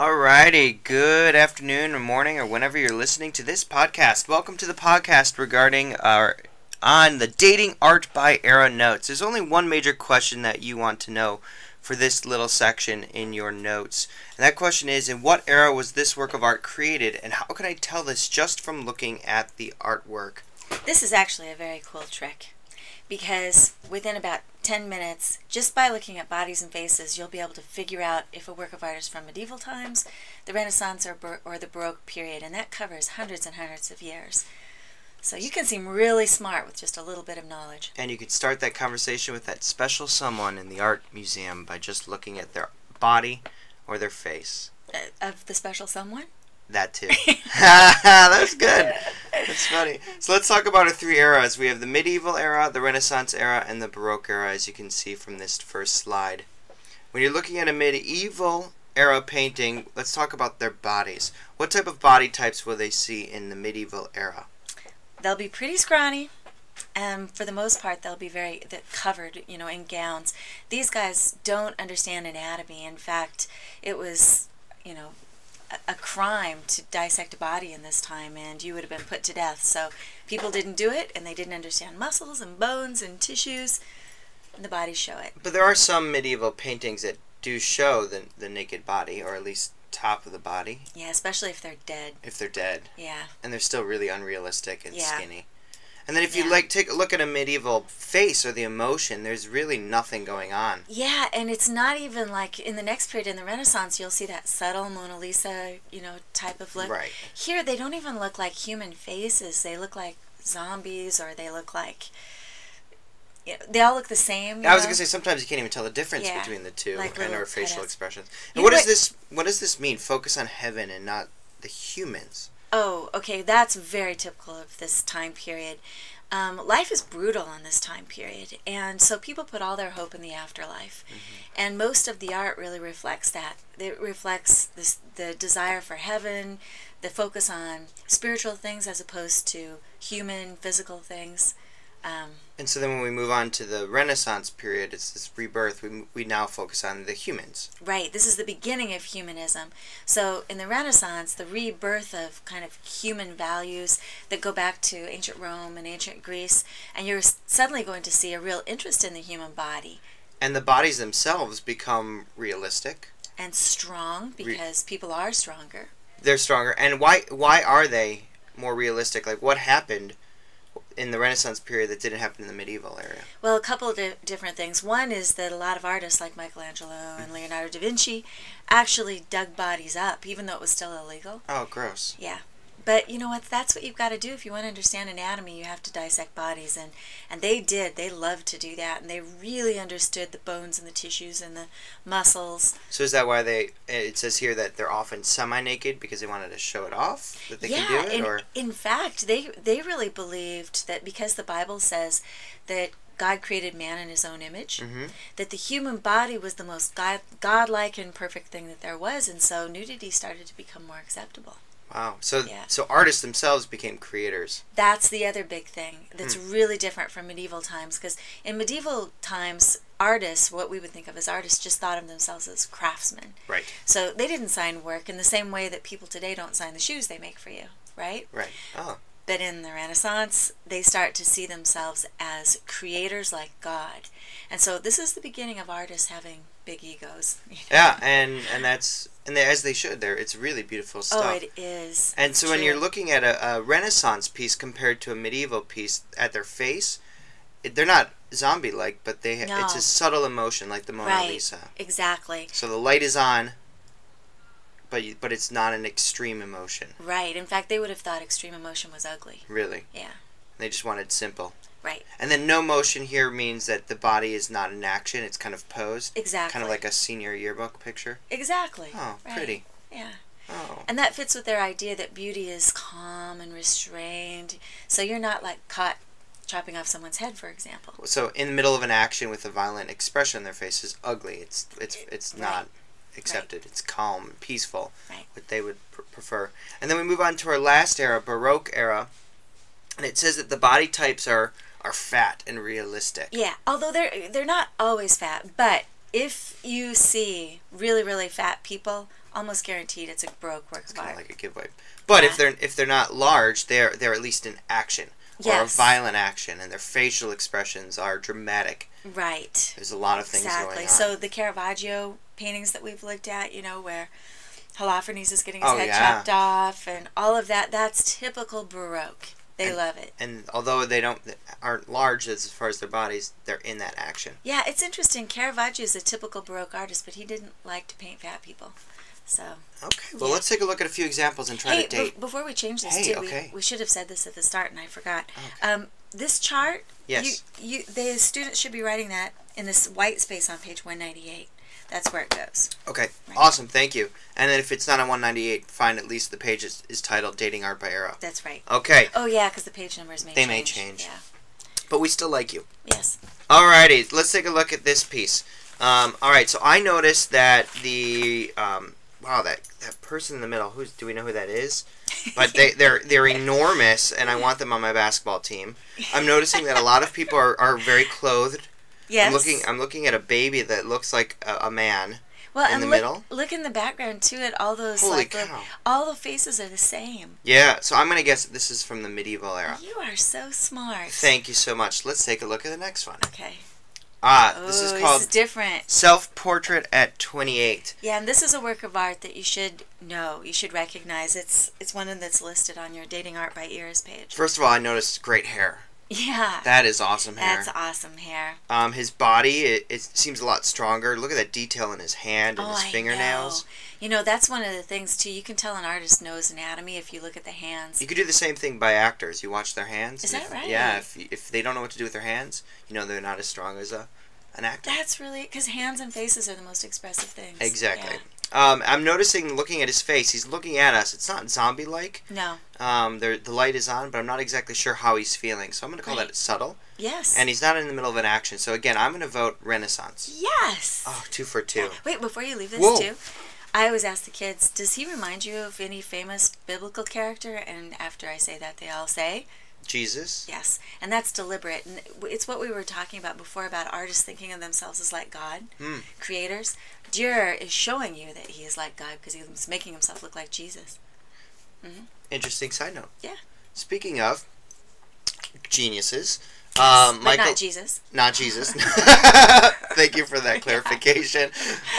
Alrighty, good afternoon or morning or whenever you're listening to this podcast. Welcome to the podcast regarding on the dating art by era notes. There's only one major question that you want to know for this little section in your notes. And that question is, in what era was this work of art created, and how can I tell this just from looking at the artwork? This is actually a very cool trick, because within about 10 minutes, just by looking at bodies and faces, you'll be able to figure out if a work of art is from medieval times, the Renaissance, or the Baroque period, and that covers hundreds and hundreds of years. So you can seem really smart with just a little bit of knowledge. And you can start that conversation with that special someone in the art museum by just looking at their body or their face. Of the special someone? That too. That's good. That's funny. So let's talk about our three eras. We have the medieval era, the Renaissance era, and the Baroque era, as you can see from this first slide. When you're looking at a medieval era painting, let's talk about their bodies. What type of body types will they see in the medieval era? They'll be pretty scrawny, and for the most part they'll be very covered, in gowns. These guys don't understand anatomy. In fact, it was, a crime to dissect a body in this time, and you would have been put to death. So people didn't do it, and they didn't understand muscles and bones and tissues, and the bodies show it. But there are some medieval paintings that do show the naked body, or at least top of the body. Yeah, especially if they're dead. If they're dead. Yeah. And they're still really unrealistic and Yeah. skinny. And then if you take a look at a medieval face or the emotion, there's really nothing going on. Yeah, and it's not even like in the next period, in the Renaissance, you'll see that subtle Mona Lisa, type of look. Right. Here, they don't even look like human faces. They look like zombies, or they look like, they all look the same. I was going to say, sometimes you can't even tell the difference between the two, like and our facial expressions. And what does this mean? Focus on heaven and not the humans. Oh, okay, that's very typical of this time period. Life is brutal in this time period, and so people put all their hope in the afterlife. Mm-hmm. And most of the art really reflects that. It reflects the desire for heaven, the focus on spiritual things as opposed to human, physical things. And so then when we move on to the Renaissance period, it's this rebirth, we now focus on the humans. Right, this is the beginning of humanism. So in the Renaissance, the rebirth of kind of human values that go back to ancient Rome and ancient Greece, and you're suddenly going to see a real interest in the human body. And the bodies themselves become realistic. And strong, because people are stronger. They're stronger. And why are they more realistic? Like, what happened in the Renaissance period that didn't happen in the medieval era? Well, a couple of different things. One is that a lot of artists like Michelangelo and Leonardo da Vinci actually dug bodies up, even though it was still illegal. Oh, gross. Yeah. But you know what? That's what you've got to do. If you want to understand anatomy, you have to dissect bodies. And they did. They loved to do that. And they really understood the bones and the tissues and the muscles. So is that why it says here that they're often semi-naked because they wanted to show it off? That they can do it? Or? In fact, they really believed that because the Bible says that God created man in his own image, Mm-hmm. that the human body was the most godlike and perfect thing that there was. And so nudity started to become more acceptable. Wow. So artists themselves became creators. That's the other big thing that's really different from medieval times, because in medieval times, artists, what we would think of as artists, just thought of themselves as craftsmen. Right. So they didn't sign work in the same way that people today don't sign the shoes they make for you, right? Right. Oh. But in the Renaissance, they start to see themselves as creators like God. And so this is the beginning of artists having big egos. Yeah, and as they should. It's really beautiful stuff. Oh, it is. And so when you're looking at a Renaissance piece compared to a medieval piece, at their face, they're not zombie-like, but it's a subtle emotion, like the Mona Lisa. Right, exactly. So the light is on, but it's not an extreme emotion. Right. In fact, they would have thought extreme emotion was ugly. Really? Yeah. They just wanted simple. Right. And then no motion here means that the body is not in action. It's kind of posed. Exactly. Kind of like a senior yearbook picture. Exactly. Oh, right. pretty. Yeah. Oh. And that fits with their idea that beauty is calm and restrained. So you're not like caught chopping off someone's head, for example. So in the middle of an action with a violent expression on their face is ugly. It's not accepted. Right. It's calm, peaceful. Right. What they would prefer. And then we move on to our last era, Baroque era. And it says that the body types are fat and realistic. Yeah, although they're not always fat, but if you see really, really fat people, almost guaranteed it's a Baroque work It's of kind art. of like a giveaway. But Yeah. if they're not large, they're at least in action. Or a Yes. violent action, and their facial expressions are dramatic. Right. There's a lot of things Exactly. going on. So the Caravaggio paintings that we've looked at, you know, where Holofernes is getting his Oh, head yeah. chopped off and all of that, that's typical Baroque. They love it. And although they aren't large as far as their bodies, they're in that action. Yeah, it's interesting. Caravaggio is a typical Baroque artist, but he didn't like to paint fat people. So. Okay, well, Yeah. let's take a look at a few examples and try Hey, to date. before we change this, Hey, too, okay. we should have said this at the start, and I forgot. Okay. This chart, Yes. the students should be writing that in this white space on page 198. That's where it goes. Okay, Right. awesome, thank you. And then if it's not on 198, find at least the page is titled Dating Art by Arrow. That's right. Okay, Oh, yeah, because the page numbers may change. They may change. Yeah. but we still like you. Yes. Alrighty, let's take a look at this piece. Alright, so I noticed that the, wow, that person in the middle, do we know who that is? But they're enormous, and I want them on my basketball team. I'm noticing that a lot of people are very clothed. Yes. I'm looking at a baby that looks like a man. Well, in and the look, middle. look in the background too at all those. Holy like, cow. all the faces are the same. Yeah, so I'm gonna guess this is from the medieval era. You are so smart. Thank you so much. Let's take a look at the next one. Okay. This is Oh, called this is different. Self-Portrait at 28. Yeah, and this is a work of art that you should know. You should recognize. It's one that's listed on your Dating Art by Ears page. First of all, I noticed great hair. Yeah. That is awesome hair. That's awesome hair. His body, it seems a lot stronger. Look at that detail in his hand and his I fingernails. know. You know, that's one of the things, too. You can tell an artist knows anatomy if you look at the hands. You could do the same thing by actors. You watch their hands. Is and that right? Yeah, if they don't know what to do with their hands, you know they're not as strong as an actor. That's really... Because hands and faces are the most expressive things. Exactly. Yeah. I'm noticing, looking at his face, he's looking at us. It's not zombie-like. No. The light is on, but I'm not exactly sure how he's feeling. So I'm going to call Right. that subtle. Yes. And he's not in the middle of an action. So again, I'm going to vote Renaissance. Yes. Oh, 2 for 2. Wait, before you leave this, Whoa. too, I always ask the kids, does he remind you of any famous biblical character? And after I say that, they all say, Jesus. yes. And that's deliberate. And it's what we were talking about before about artists thinking of themselves as like God, creators. Dieu is showing you that he is like God because he's making himself look like Jesus. Interesting side note. Yeah. Speaking of geniuses, But Michael. not Jesus. Not Jesus. Thank you for that clarification.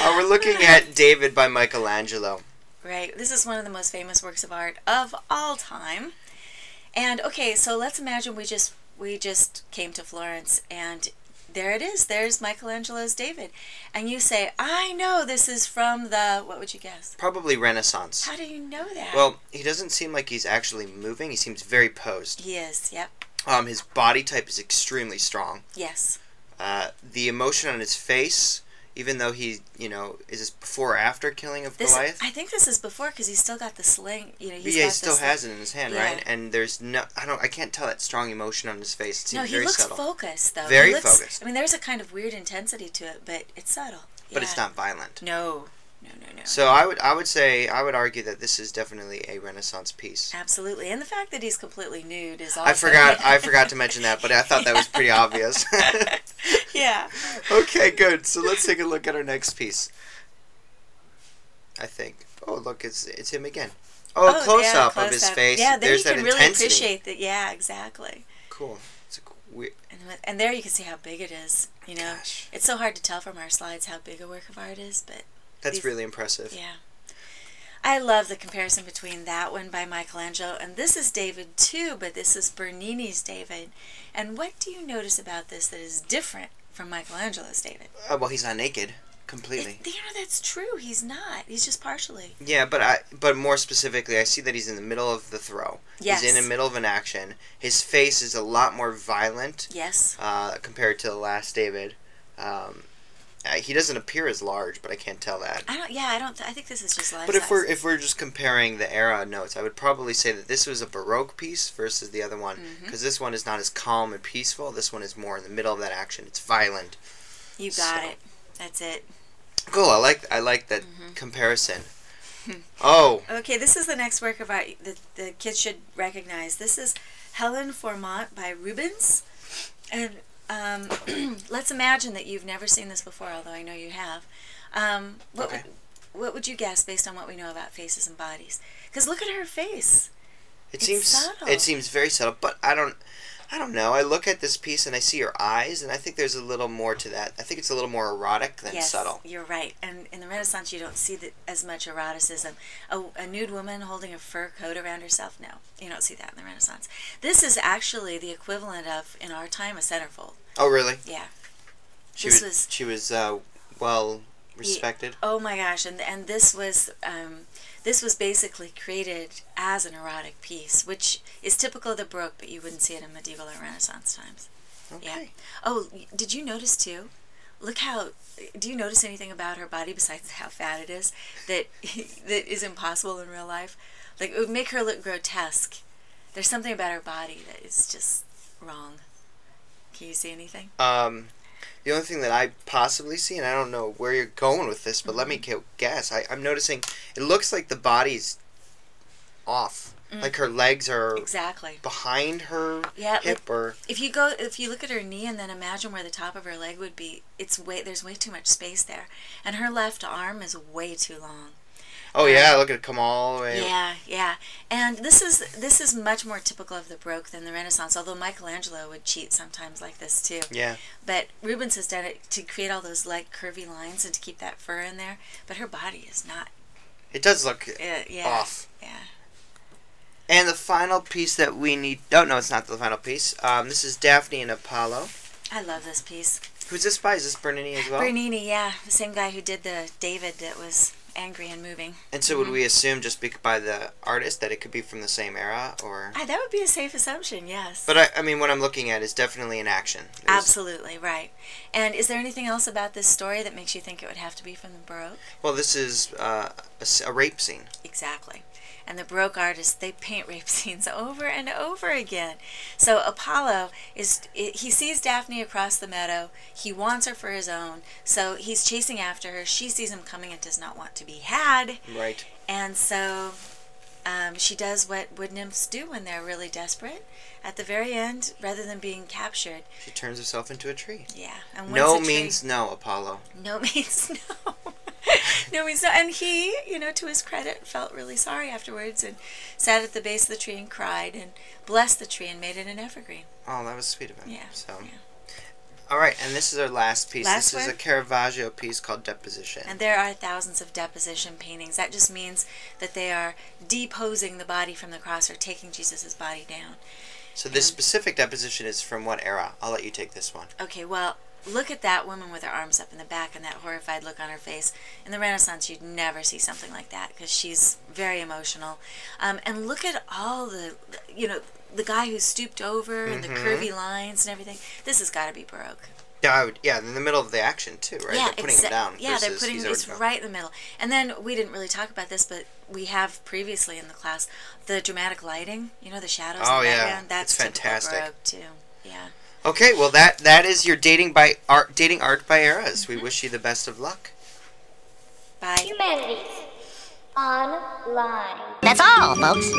We're looking at David by Michelangelo. Right. This is one of the most famous works of art of all time. And okay, so let's imagine we just came to Florence and there it is. There's Michelangelo's David. And you say, I know this is from the, what would you guess? Probably Renaissance. How do you know that? Well, he doesn't seem like he's actually moving. He seems very posed. He is, yep. His body type is extremely strong. Yes. The emotion on his face, even though he, is this before or after killing of Goliath? I think this is before because he's still got the sling. He's Yeah, got he the still sling. has it in his hand, Yeah. right? And there's I can't tell that strong emotion on his face. It seems No, he very looks subtle. focused though. Very He looks, focused. I mean, there's a kind of weird intensity to it, but it's subtle. But it's Yeah. not violent. No. So I would argue that this is definitely a Renaissance piece. Absolutely, and the fact that he's completely nude is also. I forgot to mention that, but I thought that was pretty obvious. Yeah. Okay, good. So let's take a look at our next piece. I think. Oh, look, it's him again. Oh, a close up of his close-up. face. Yeah, there There's you that can really intensity. appreciate that. Yeah, exactly. Cool. It's a weird. And there you can see how big it is. Gosh. It's so hard to tell from our slides how big a work of art is, but That's really impressive. yeah. I love the comparison between that one by Michelangelo and this is David too, but this is Bernini's David. And what do you notice about this that is different from Michelangelo's David? Well, he's not naked completely. That's true. He's not. He's just partially. Yeah, but more specifically, I see that he's in the middle of the throw. Yes. He's in the middle of an action. His face is a lot more violent. Yes. Compared to the last David. He doesn't appear as large, but I can't tell that. I think this is just life But size. if we're just comparing the era notes, I would probably say that this was a Baroque piece versus the other one, because this one is not as calm and peaceful. This one is more in the middle of that action. It's violent. You got it. That's it. Cool. I like that comparison. Oh. Okay, this is the next work of art that the kids should recognize. This is Helen Formant by Rubens. And let's imagine that you've never seen this before, although I know you have. Okay. what would you guess based on what we know about faces and bodies? Because look at her face. It It's seems subtle. it seems very subtle, but I don't know. I look at this piece and I see her eyes, and I think there's a little more to that. I think it's a little more erotic than Yes, subtle. you're right. And in the Renaissance, you don't see as much eroticism. A nude woman holding a fur coat around herself, no. You don't see that in the Renaissance. This is actually the equivalent of, in our time, a centerfold. Oh, really? Yeah. She was well respected. Oh my gosh, and this was basically created as an erotic piece, which is typical of the Baroque, but you wouldn't see it in medieval or Renaissance times. Okay. Yeah. Oh, did you notice too? Do you notice anything about her body besides how fat it is that is impossible in real life? Like, it would make her look grotesque. There's something about her body that is just wrong. Can you see anything? The only thing that I possibly see, and I don't know where you're going with this, but let me guess. I'm noticing it looks like the body's off. Like her legs are exactly behind her hip, or if you look at her knee and then imagine where the top of her leg would be, there's way too much space there, and her left arm is way too long. oh yeah, look at it come all the way. Yeah, and this is much more typical of the Baroque than the Renaissance. Although Michelangelo would cheat sometimes like this too. Yeah. But Rubens has done it to create all those like curvy lines and to keep that fur in there. But her body is not. It does look off. Yeah. And the final piece that we need... Oh, no, it's not the final piece. This is Daphne and Apollo. I love this piece. Who's this by? Is this Bernini as well? Bernini, yeah. The same guy who did the David that was angry and moving. And so would we assume just by the artist that it could be from the same era, or... That would be a safe assumption, yes. But I mean, what I'm looking at is definitely an action. Absolutely, right. And is there anything else about this story that makes you think it would have to be from the Baroque? Well, this is a rape scene. Exactly. And the Baroque artists, they paint rape scenes over and over again. So Apollo he sees Daphne across the meadow. He wants her for his own. So he's chasing after her. She sees him coming and does not want to be had. Right. And so she does what wood nymphs do when they're really desperate. At the very end, rather than being captured, she turns herself into a tree. Yeah. And no means no, Apollo. No means no. No means no. And he, to his credit, felt really sorry afterwards and sat at the base of the tree and cried and blessed the tree and made it an evergreen. Oh, that was sweet of him. Yeah. So. Yeah. All right, and this is our last piece. This is a Caravaggio piece called Deposition. And there are thousands of deposition paintings. That just means that they are deposing the body from the cross or taking Jesus' body down. So this specific deposition is from what era? I'll let you take this one. Okay, well, look at that woman with her arms up in the back and that horrified look on her face. In the Renaissance, you'd never see something like that because she's very emotional. And look at all the guy who stooped over and the curvy lines and everything. This has got to be Baroque. Yeah, in the middle of the action too, right? Yeah, they're putting him down. Yeah, they're putting him right in the middle. And then we didn't really talk about this, but we have previously in the class the dramatic lighting. The shadows in the background. That's fantastic. Baroque too. Yeah. Okay, well that is your dating art by eras. We wish you the best of luck. Bye. Humanities Online. That's all, folks.